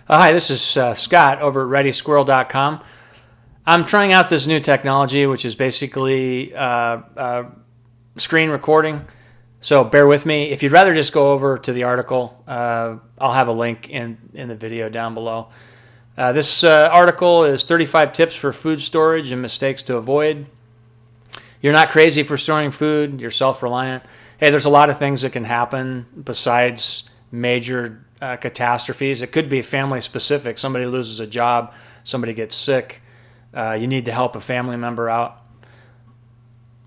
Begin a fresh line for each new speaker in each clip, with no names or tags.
Hi, this is Scott over at ReadySquirrel.com. I'm trying out this new technology, which is basically screen recording. So bear with me. If you'd rather just go over to the article, I'll have a link in the video down below. This article is 35 tips for food storage and mistakes to avoid. You're not crazy for storing food. You're self-reliant. Hey, there's a lot of things that can happen besides major catastrophes. It could be family specific. Somebody loses a job, somebody gets sick. You need to help a family member out.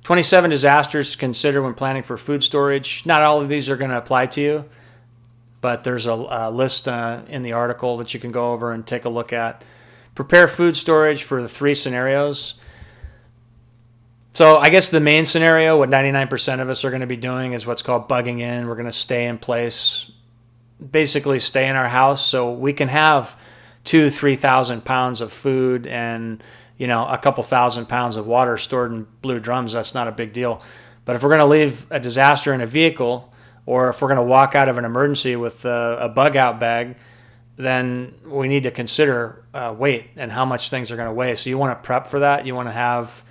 27 disasters to consider when planning for food storage. Not all of these are going to apply to you, but there's a list in the article that you can go over and take a look at. Prepare food storage for the 3 scenarios. So I guess the main scenario, what 99% of us are going to be doing, is what's called bugging in. We're going to stay in place, basically stay in our house so we can have 2,000-3,000 pounds of food and a couple thousand pounds of water stored in blue drums. That's not a big deal. But if we're going to leave a disaster in a vehicle, or if we're going to walk out of an emergency with a bug out bag, then we need to consider weight and how much things are going to weigh. So you want to prep for that. You want to have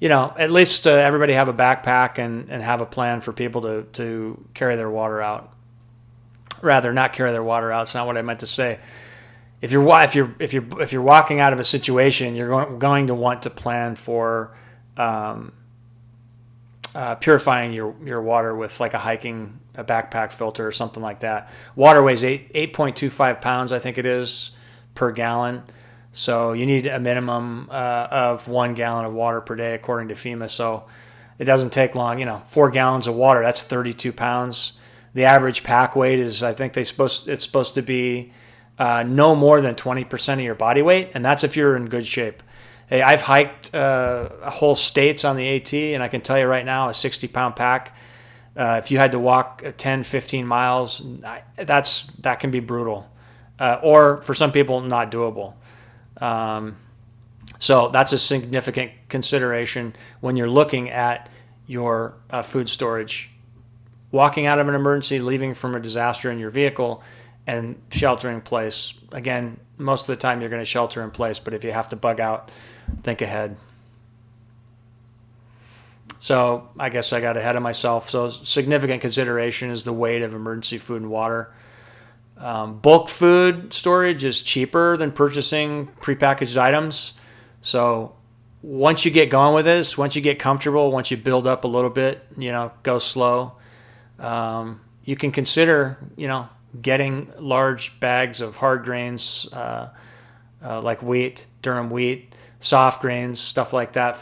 at least everybody have a backpack and have a plan for people to carry their water out. Rather, not carry their water out. It's not what I meant to say. If you're walking out of a situation, you're going to want to plan for purifying your water with like a backpack filter or something like that. Water weighs 8.25 pounds, I think it is, per gallon. So you need a minimum of 1 gallon of water per day, according to FEMA. So it doesn't take long. 4 gallons of water, that's 32 pounds. The average pack weight is, I think it's supposed to be no more than 20% of your body weight, and that's if you're in good shape. Hey, I've hiked whole states on the AT, and I can tell you right now, a 60-pound pack, if you had to walk 10, 15 miles, that can be brutal. Or for some people, not doable. So that's a significant consideration when you're looking at your food storage. Walking out of an emergency, leaving from a disaster in your vehicle, and sheltering in place. Again, most of the time you're going to shelter in place, but if you have to bug out, think ahead. So I guess I got ahead of myself. So significant consideration is the weight of emergency food and water. Bulk food storage is cheaper than purchasing prepackaged items. So once you get going with this, once you get comfortable, once you build up a little bit, go slow. You can consider, getting large bags of hard grains like wheat, durum wheat, soft grains, stuff like that,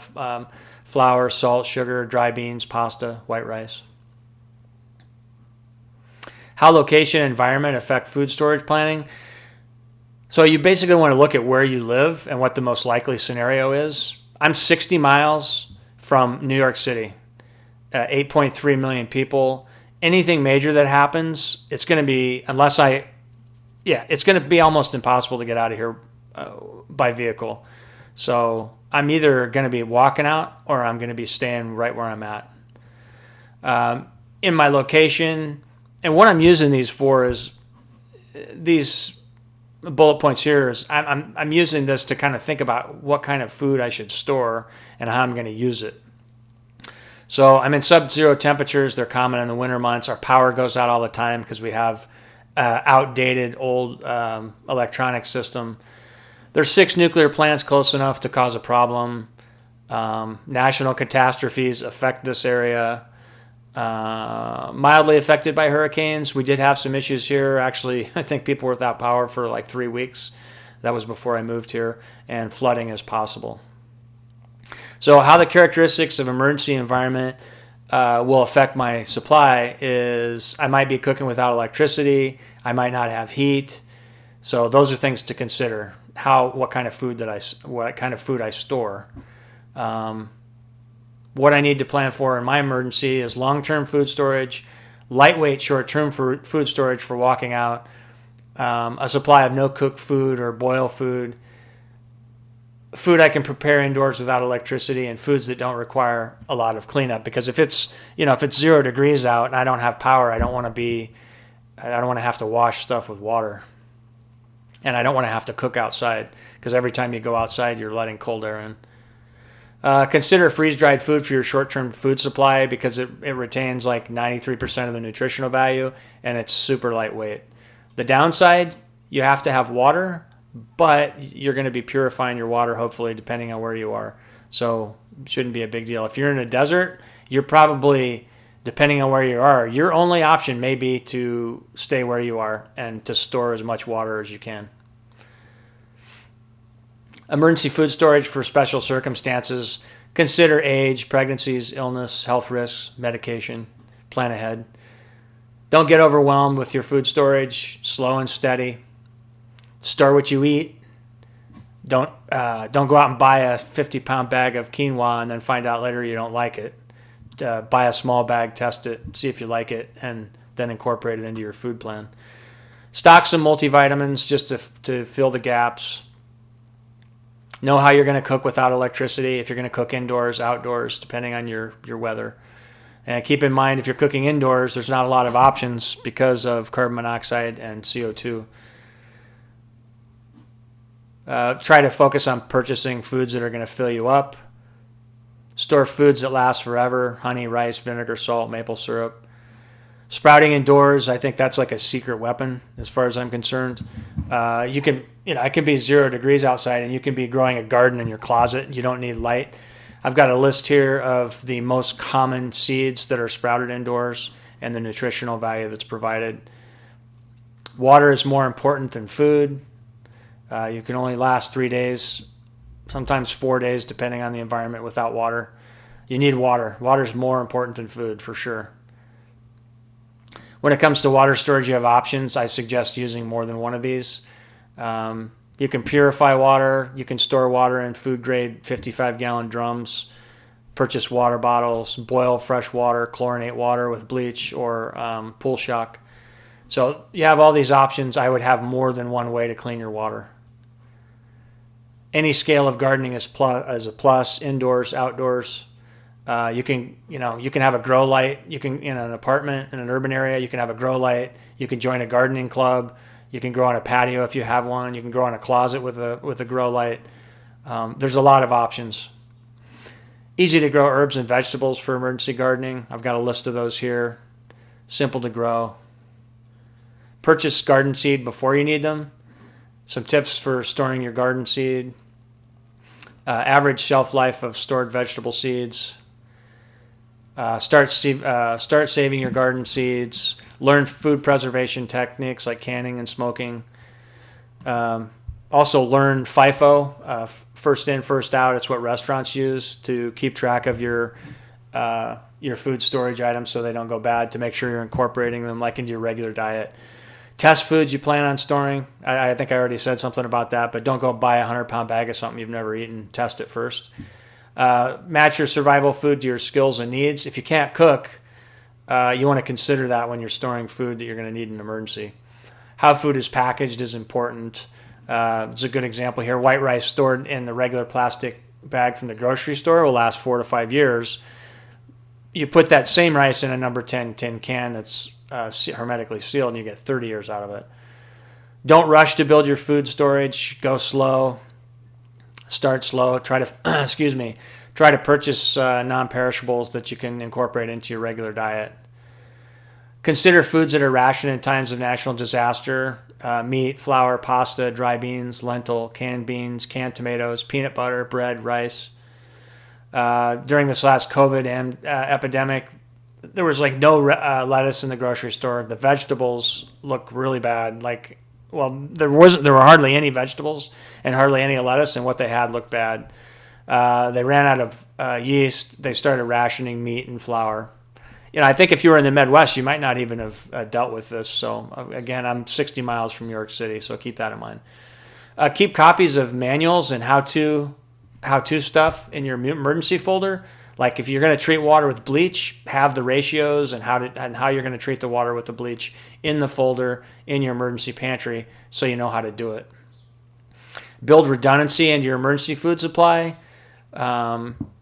flour, salt, sugar, dry beans, pasta, white rice. How location and environment affect food storage planning. So you basically want to look at where you live and what the most likely scenario is. I'm 60 miles from New York City, 8.3 million people. Anything major that happens, it's going to be, it's going to be almost impossible to get out of here by vehicle. So I'm either going to be walking out or I'm going to be staying right where I'm at. In my location, and what I'm using these for is these bullet points here is I'm using this to kind of think about what kind of food I should store and how I'm going to use it. So I'm in sub-zero temperatures. They're common in the winter months. Our power goes out all the time because we have outdated old electronic system. There's 6 nuclear plants close enough to cause a problem. National catastrophes affect this area. Mildly affected by hurricanes. We did have some issues here. Actually, I think people were without power for like 3 weeks. That was before I moved here. And flooding is possible. So how the characteristics of emergency environment will affect my supply is I might be cooking without electricity. I might not have heat. So those are things to consider. What kind of food I store. What I need to plan for in my emergency is long-term food storage, lightweight short-term food storage for walking out, a supply of no-cook food or boil food I can prepare indoors without electricity, and foods that don't require a lot of cleanup. Because if it's 0 degrees out and I don't have power, I don't want to have to wash stuff with water. And I don't want to have to cook outside because every time you go outside, you're letting cold air in. Consider freeze-dried food for your short-term food supply because it retains like 93% of the nutritional value and it's super lightweight. The downside, you have to have water, but you're going to be purifying your water, hopefully, depending on where you are. So it shouldn't be a big deal. If you're in a desert, you're probably, depending on where you are, your only option may be to stay where you are and to store as much water as you can. Emergency food storage for special circumstances. Consider age, pregnancies, illness, health risks, medication. Plan ahead. Don't get overwhelmed with your food storage. Slow and steady. Store what you eat. Don't go out and buy a 50-pound bag of quinoa and then find out later you don't like it. Buy a small bag, test it, see if you like it, and then incorporate it into your food plan. Stock some multivitamins just to fill the gaps. Know how you're going to cook without electricity, if you're going to cook indoors, outdoors, depending on your weather. And keep in mind, if you're cooking indoors, there's not a lot of options because of carbon monoxide and CO2. Try to focus on purchasing foods that are going to fill you up. Store foods that last forever: honey, rice, vinegar, salt, maple syrup. Sprouting indoors, I think that's like a secret weapon as far as I'm concerned. It can be 0 degrees outside and you can be growing a garden in your closet. You don't need light. I've got a list here of the most common seeds that are sprouted indoors and the nutritional value that's provided. Water is more important than food. You can only last 3 days, sometimes 4 days, depending on the environment without water. You need water. Water is more important than food, for sure. When it comes to water storage, you have options. I suggest using more than one of these. You can purify water. You can store water in food-grade 55-gallon drums. Purchase water bottles. Boil fresh water. Chlorinate water with bleach or pool shock. So you have all these options. I would have more than one way to clean your water. Any scale of gardening is a plus. Indoors, outdoors. You can have a grow light. You can, in an apartment in an urban area, you can have a grow light. You can join a gardening club. You can grow on a patio if you have one. You can grow in a closet with a grow light. There's a lot of options. Easy to grow herbs and vegetables for emergency gardening. I've got a list of those here. Simple to grow. Purchase garden seed before you need them. Some tips for storing your garden seed. Average shelf life of stored vegetable seeds. Start saving your garden seeds. Learn food preservation techniques like canning and smoking. Also learn FIFO, first in, first out. It's what restaurants use to keep track of your food storage items so they don't go bad, to make sure you're incorporating them like into your regular diet. Test foods you plan on storing. I think I already said something about that, but don't go buy a 100-pound bag of something you've never eaten. Test it first. Match your survival food to your skills and needs. If you can't cook, you want to consider that when you're storing food that you're going to need in an emergency. How food is packaged is important. It's a good example here. White rice stored in the regular plastic bag from the grocery store will last 4 to 5 years. You put that same rice in a number 10 tin can that's hermetically sealed, and you get 30 years out of it. Don't rush to build your food storage. Go slow. Start slow. Try to purchase non-perishables that you can incorporate into your regular diet. Consider foods that are rationed in times of national disaster. Meat, flour, pasta, dry beans, lentil, canned beans, canned tomatoes, peanut butter, bread, rice. During this last COVID epidemic, there was like no lettuce in the grocery store. The vegetables look really bad. There were hardly any vegetables and hardly any lettuce, and what they had looked bad. They ran out of yeast. They started rationing meat and flour. I think if you were in the Midwest, you might not even have dealt with this. So again, I'm 60 miles from New York City, so keep that in mind. Keep copies of manuals and how-to stuff in your emergency folder. Like if you're going to treat water with bleach, have the ratios and how you're going to treat the water with the bleach in the folder in your emergency pantry so you know how to do it. Build redundancy into your emergency food supply.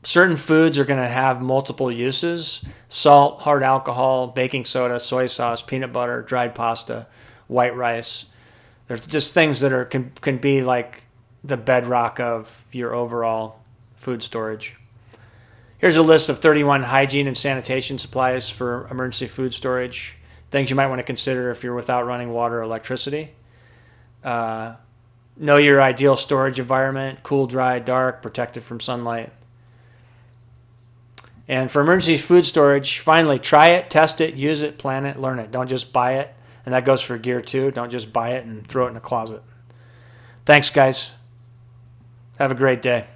Certain foods are going to have multiple uses: salt, hard alcohol, baking soda, soy sauce, peanut butter, dried pasta, white rice. There's just things that can be like the bedrock of your overall food storage. Here's a list of 31 hygiene and sanitation supplies for emergency food storage. Things you might want to consider if you're without running water or electricity. Know your ideal storage environment: cool, dry, dark, protected from sunlight. And for emergency food storage, finally, try it, test it, use it, plan it, learn it. Don't just buy it. And that goes for gear too. Don't just buy it and throw it in a closet. Thanks, guys. Have a great day.